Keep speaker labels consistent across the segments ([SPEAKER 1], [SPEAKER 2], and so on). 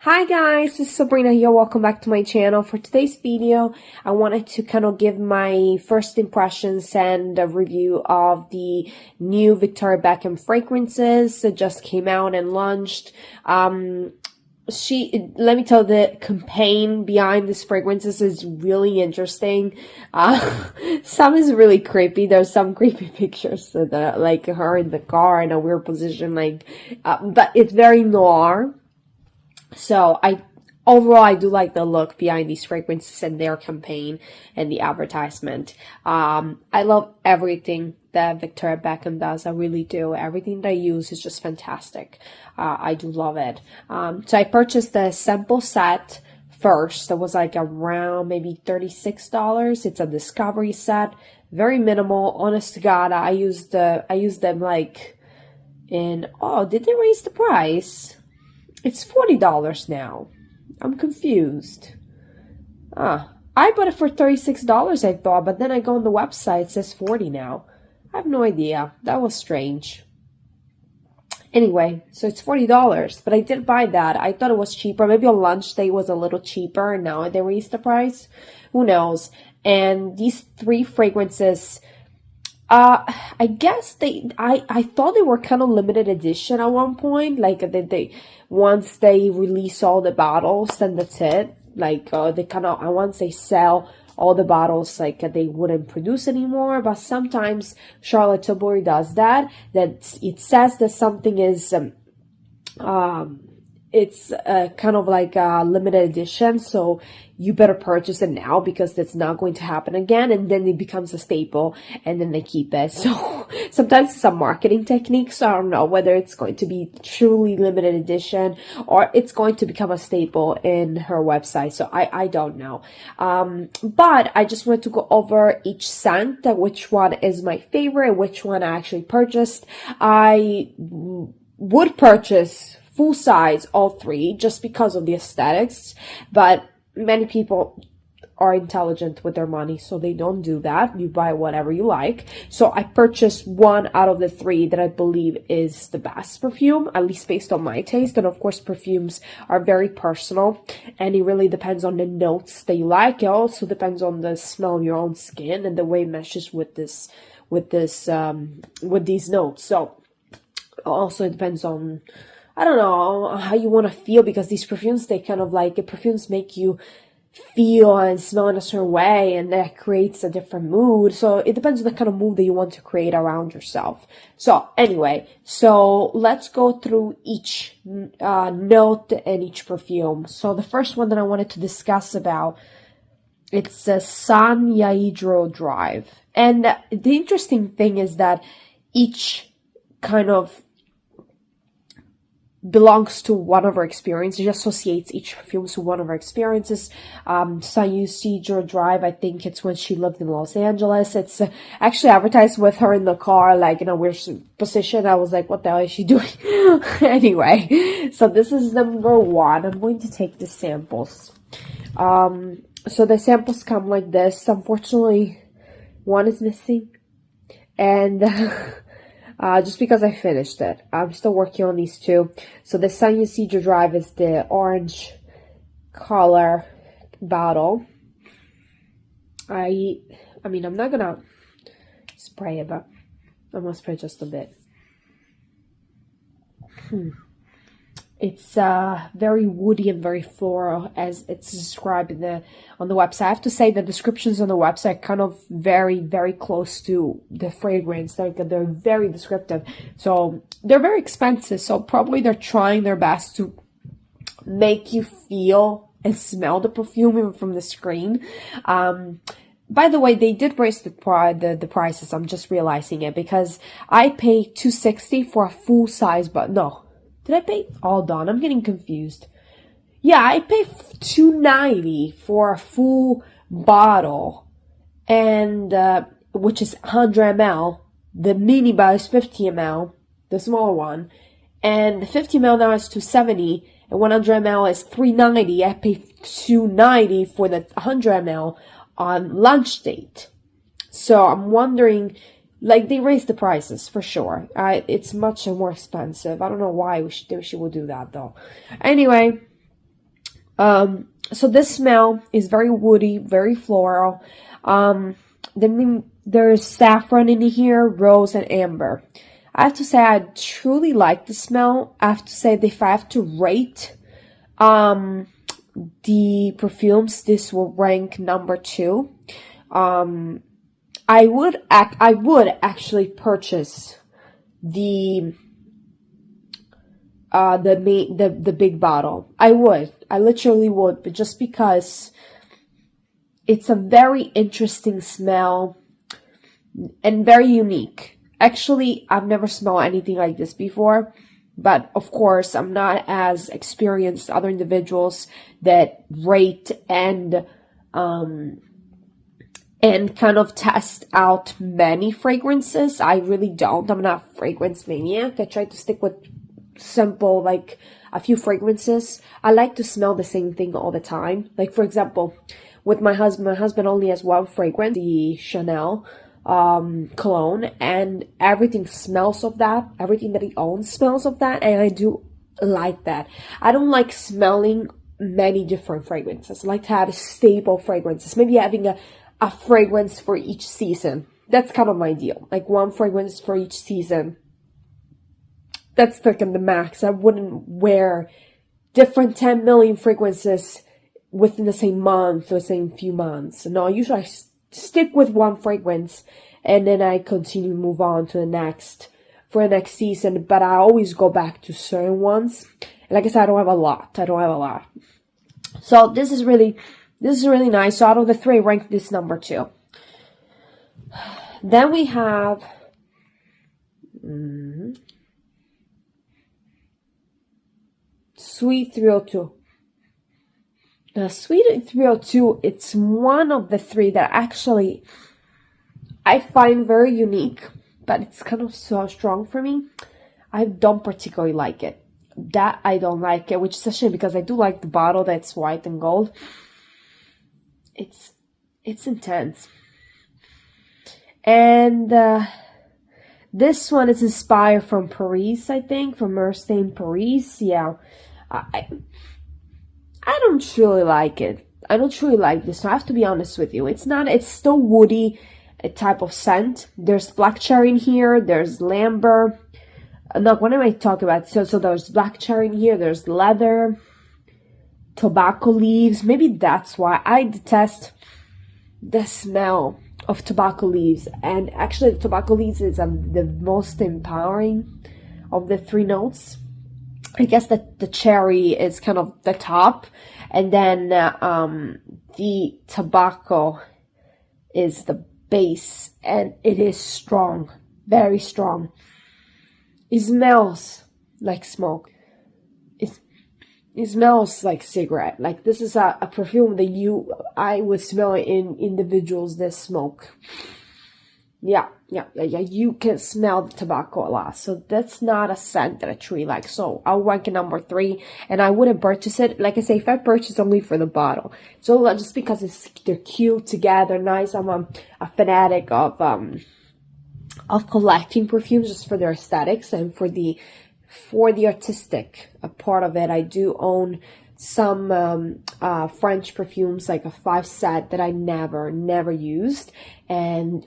[SPEAKER 1] Hi guys, this is Sabrina here. Welcome back to my channel. For today's video, I wanted to kind of give my first impressions and a review of the new Victoria Beckham fragrances that just came out and launched. Let me tell the campaign behind these fragrances is really interesting. Some is really creepy. There's some creepy pictures that are like her in the car in a weird position, but it's very noir. So overall, I do like the look behind these fragrances and their campaign and the advertisement. I love everything that Victoria Beckham does. I really do. Everything that I use is just fantastic. I do love it. So I purchased the sample set first. That was like around maybe $36. It's a discovery set. Very minimal. Honest to God, I used them like did they raise the price? It's $40 now. I'm confused. I bought it for $36, I thought, but then I go on the website, it says $40 now. I have no idea. That was strange. Anyway, so it's $40, but I did buy that. I thought it was cheaper. Maybe on launch day was a little cheaper, and now they raised the price. Who knows? And these three fragrances, I guess I thought they were kind of limited edition at one point. Like once they release all the bottles, then that's it. Like once they sell all the bottles, like they wouldn't produce anymore. But sometimes Charlotte Tilbury does that. That it says that something is it's kind of like a limited edition, so you better purchase it now because that's not going to happen again, and then it becomes a staple and then they keep it. So sometimes it's a marketing technique, so I don't know whether it's going to be truly limited edition or it's going to become a staple in her website. So I don't know, but I just wanted to go over each scent, which one is my favorite, which one I actually purchased. I would purchase full size all three just because of the aesthetics, but many people are intelligent with their money, so they don't do that. You buy whatever you like. So I purchased one out of the three that I believe is the best perfume, at least based on my taste. And of course, perfumes are very personal, and it really depends on the notes that you like. It also depends on the smell of your own skin and the way it meshes with these notes. So also it depends on, I don't know, how you want to feel, because these perfumes, perfumes make you feel and smell in a certain way, and that creates a different mood. So it depends on the kind of mood that you want to create around yourself. So anyway, so let's go through each note and each perfume. So the first one that I wanted to discuss about, it's a San Ysidro Drive. And the interesting thing is that each kind of belongs to one of our experiences. It associates each perfume to one of our experiences. San Ysidro Drive, I think it's when she lived in Los Angeles. It's actually advertised with her in the car, like in a weird position. I was like, what the hell is she doing? Anyway, so this is number one. I'm going to take the samples. So the samples come like this. Unfortunately, one is missing, and just because I finished it. I'm still working on these two. So the San Ysidro Drive is the orange color bottle. I mean, I'm not gonna spray it, but I'm gonna spray just a bit. It's very woody and very floral, as it's described on the website. I have to say the descriptions on the website kind of very, very close to the fragrance. They're very descriptive. So they're very expensive. So probably they're trying their best to make you feel and smell the perfume even from the screen. By the way, they did raise the prices. I'm just realizing it because I paid $260 for a full size, but no. Did I pay? Hold on, I'm getting confused. Yeah, I paid $290 for a full bottle, and which is 100 ml. The mini bottle is 50 ml, the smaller one, and the 50 ml now is $270, and 100 ml is $390. I paid $290 for the 100 ml on launch date. So I'm wondering, like, they raised the prices for sure. It's much more expensive. I don't know why she would do that though. Anyway, So this smell is very woody, very floral. Then there's saffron in here, rose, and amber. I have to say I truly like the smell. I have to say that if I have to rate the perfumes, this will rank number 2. I would actually purchase the big bottle. I literally would, but just because it's a very interesting smell and very unique. Actually, I've never smelled anything like this before, but of course, I'm not as experienced as other individuals that rate and kind of test out many fragrances. I really don't. I'm not a fragrance maniac. I try to stick with simple, like a few fragrances. I like to smell the same thing all the time. Like, for example, with my husband only has one fragrance, the Chanel cologne, and everything smells of that. Everything that he owns smells of that, and I do like that. I don't like smelling many different fragrances. I like to have stable fragrances. Maybe having a fragrance for each season. That's kind of my deal. Like one fragrance for each season. That's like in the max. I wouldn't wear different 10 million fragrances within the same month or the same few months. No, usually I stick with one fragrance and then I continue to move on to the next for the next season. But I always go back to certain ones. Like I said, I don't have a lot. So this is really nice. So out of the 3, I rank this number 2. Then we have Sweet 302. Now, Sweet 302, it's one of the 3 that actually I find very unique, but it's kind of so strong for me. I don't particularly like it. That I don't like it, which is a shame because I do like the bottle that's white and gold. It's intense. And this one is inspired from Paris, I think, from Merstein Paris. Yeah. I don't truly like it. I don't truly like this. So I have to be honest with you. It's still woody, a type of scent. There's black cherry in here. There's lamber. No, what am I talking about? So there's black cherry in here. There's leather, tobacco leaves. Maybe that's why I detest the smell of tobacco leaves. And actually, the tobacco leaves is the most empowering of the 3 notes. I guess that the cherry is kind of the top, and then the tobacco is the base, and it is strong, very strong. It smells like smoke. It smells like cigarette. Like this is a perfume that I would smell in individuals that smoke. Yeah. You can smell the tobacco a lot. So that's not a scent that I truly like. So I'll rank it number 3, and I wouldn't purchase it. Like I say, if I purchase only for the bottle. So just because they're cute together, nice. I'm a fanatic of collecting perfumes just for their aesthetics and for the artistic part of it. I do own some French perfumes, like a 5 set that I never used, and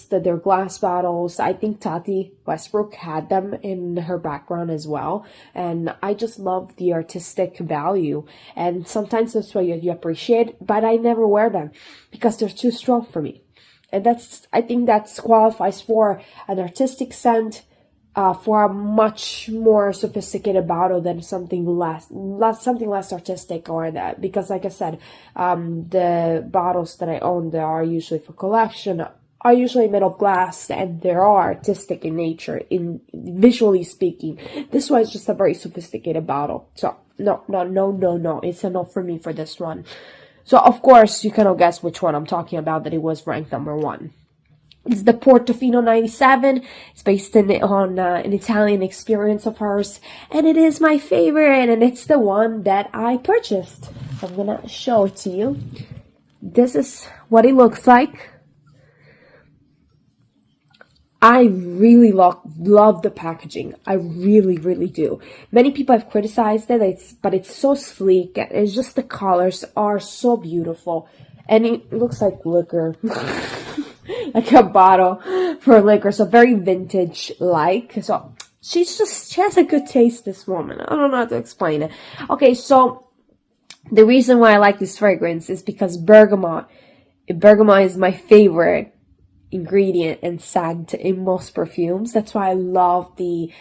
[SPEAKER 1] they're glass bottles. I think Tati Westbrook had them in her background as well, and I just love the artistic value, and sometimes that's why you appreciate, but I never wear them because they're too strong for me, and I think that qualifies for an artistic scent, for a much more sophisticated bottle than something less artistic, or that, because like I said, the bottles that I own, they are usually for collection, are usually made of glass, and they are artistic in nature, in visually speaking. This one is just a very sophisticated bottle. So no, it's a no for me for this one. So of course you cannot guess which one I'm talking about, that it was ranked number 1. It's the Portofino 97. It's based on an Italian experience of hers, and it is my favorite, and it's the one that I purchased. I'm gonna show it to you. This is what it looks like. I really love the packaging. I really, really do. Many people have criticized it, but it's so sleek. It's just the colors are so beautiful. And it looks like liquor. Like a bottle for liquor. So very vintage-like. So she has a good taste, this woman. I don't know how to explain it. Okay, so the reason why I like this fragrance is because bergamot. Bergamot is my favorite ingredient and scent in most perfumes. That's why I love the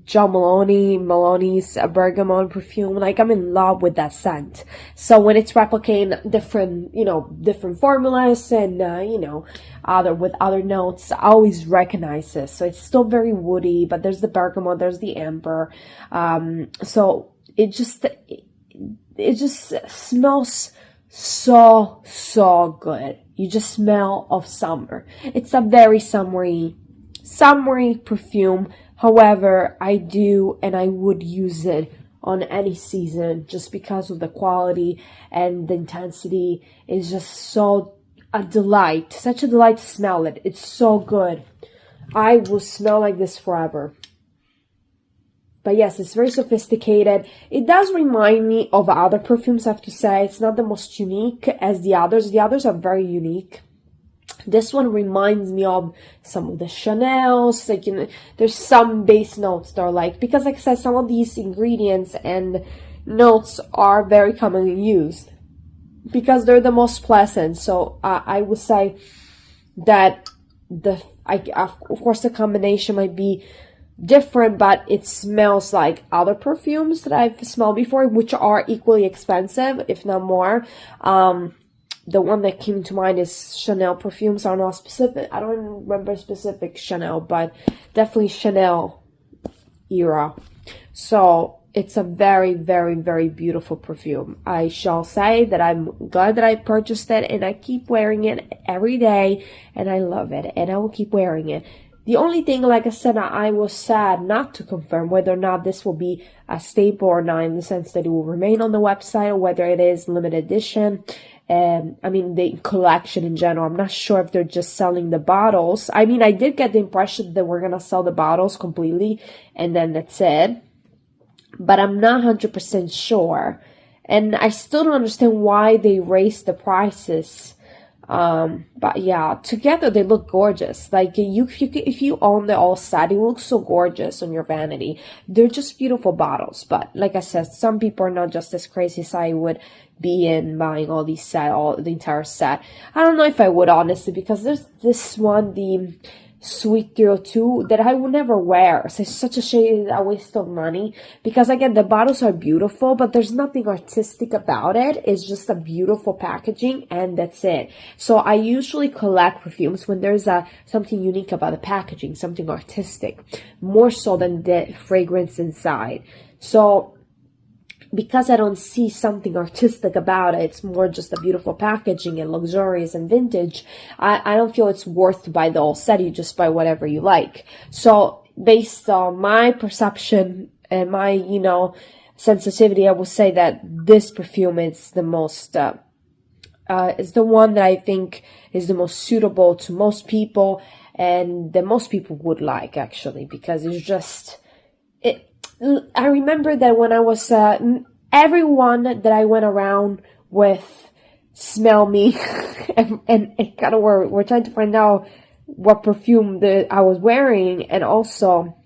[SPEAKER 1] John Maloney's bergamot perfume. Like, I'm in love with that scent. So when it's replicating different formulas and with other notes, I always recognize this. So it's still very woody, but there's the bergamot, there's the amber. So it just smells so good. You just smell of summer. It's a very summery perfume. However, I do and I would use it on any season just because of the quality and the intensity. Is just so a delight. Such a delight to smell it. It's so good. I will smell like this forever. But yes, it's very sophisticated. It does remind me of other perfumes, I have to say. It's not the most unique as the others. The others are very unique. This one reminds me of some of the Chanel's. Like, there's some base notes that are like, because like I said, some of these ingredients and notes are very commonly used because they're the most pleasant. So I would say that of course the combination might be different, but it smells like other perfumes that I've smelled before, which are equally expensive, if not more. The one that came to mind is Chanel perfumes. I don't remember specific Chanel, but definitely Chanel era. So it's a very, very, very beautiful perfume. I shall say that I'm glad that I purchased it, and I keep wearing it every day, and I love it, and I will keep wearing it. The only thing, like I said, I was sad not to confirm whether or not this will be a staple or not, in the sense that it will remain on the website or whether it is limited edition. I mean, the collection in general. I'm not sure if they're just selling the bottles. I mean, I did get the impression that we're going to sell the bottles completely and then that's it. But I'm not 100% sure. And I still don't understand why they raised the prices. But yeah, together they look gorgeous. Like, if you own the all set, it looks so gorgeous on your vanity. They're just beautiful bottles. But like I said, some people are not just as crazy as I would be in buying all these the entire set. I don't know if I would, honestly, because there's this one, the Sweet 302, that I would never wear. So it's such a shame, a waste of money, because again, the bottles are beautiful, but there's nothing artistic about it. It's just a beautiful packaging, and that's it. So I usually collect perfumes when there's something unique about the packaging, something artistic, more so than the fragrance inside. So because I don't see something artistic about it, it's more just a beautiful packaging and luxurious and vintage, I don't feel it's worth to buy the whole set. You just buy whatever you like. So based on my perception and my, sensitivity, I would say that this perfume is the most, is the one that I think is the most suitable to most people, and that most people would like, actually, because it's just, I remember that when I was, everyone that I went around with smell me and kind of were trying to find out what perfume that I was wearing, and also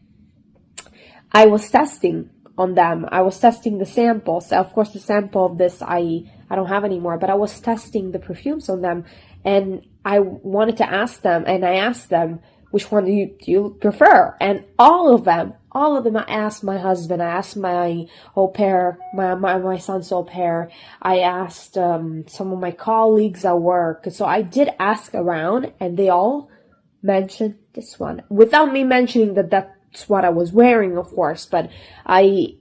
[SPEAKER 1] I was testing on them. I was testing the samples. Of course, the sample of this I don't have anymore, but I was testing the perfumes on them, and I wanted to ask them, and I asked them, which one do you prefer? And all of them, I asked my husband, I asked my au pair, my son's au pair, I asked some of my colleagues at work. So I did ask around, and they all mentioned this one, without me mentioning that that's what I was wearing, of course. But I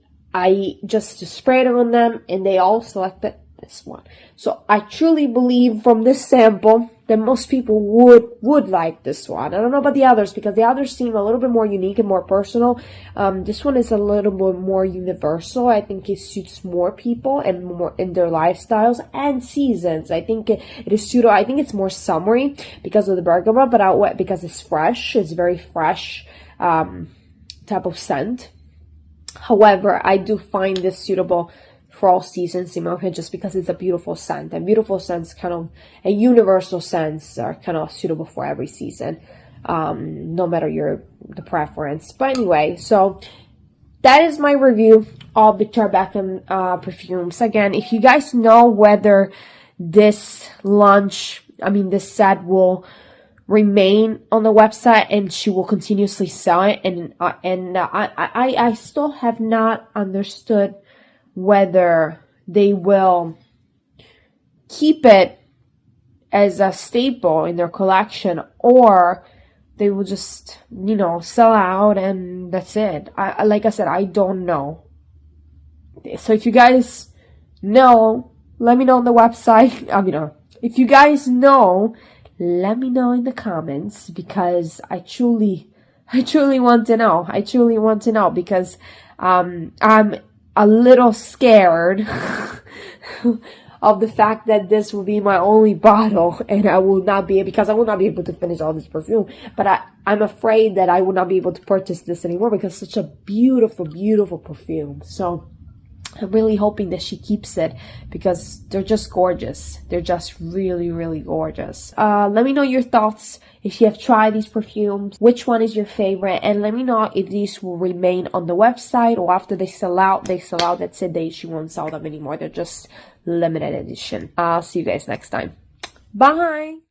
[SPEAKER 1] just sprayed it on them, and they all selected this one. So I truly believe from this sample that most people would like this one. I don't know about the others, because the others seem a little bit more unique and more personal. This one is a little bit more universal. I think it suits more people and more in their lifestyles and seasons. I think it is suitable. I think it's more summery because of the bergamot, but because it's fresh. It's very fresh type of scent. However, I do find this suitable for all seasons in my opinion, just because it's a beautiful scent, and beautiful scents, kind of a universal scents, are kind of suitable for every season, no matter the preference. But anyway, so that is my review of Victoria Beckham perfumes. Again, if you guys know whether this set will remain on the website and she will continuously sell it, and I still have not understood whether they will keep it as a staple in their collection, or they will just, sell out and that's it. Like I said, I don't know. So if you guys know, let me know on the website. If you guys know, let me know in the comments, because I truly want to know. I truly want to know, because I'm a little scared of the fact that this will be my only bottle, and I will not be able to finish all this perfume. But I'm afraid that I will not be able to purchase this anymore, because it's such a beautiful, beautiful perfume. So I'm really hoping that she keeps it, because they're just gorgeous. They're just really, really gorgeous. Let me know your thoughts if you have tried these perfumes. Which one is your favorite? And let me know if these will remain on the website, or after they sell out, that's it. She won't sell them anymore. They're just limited edition. I'll see you guys next time. Bye!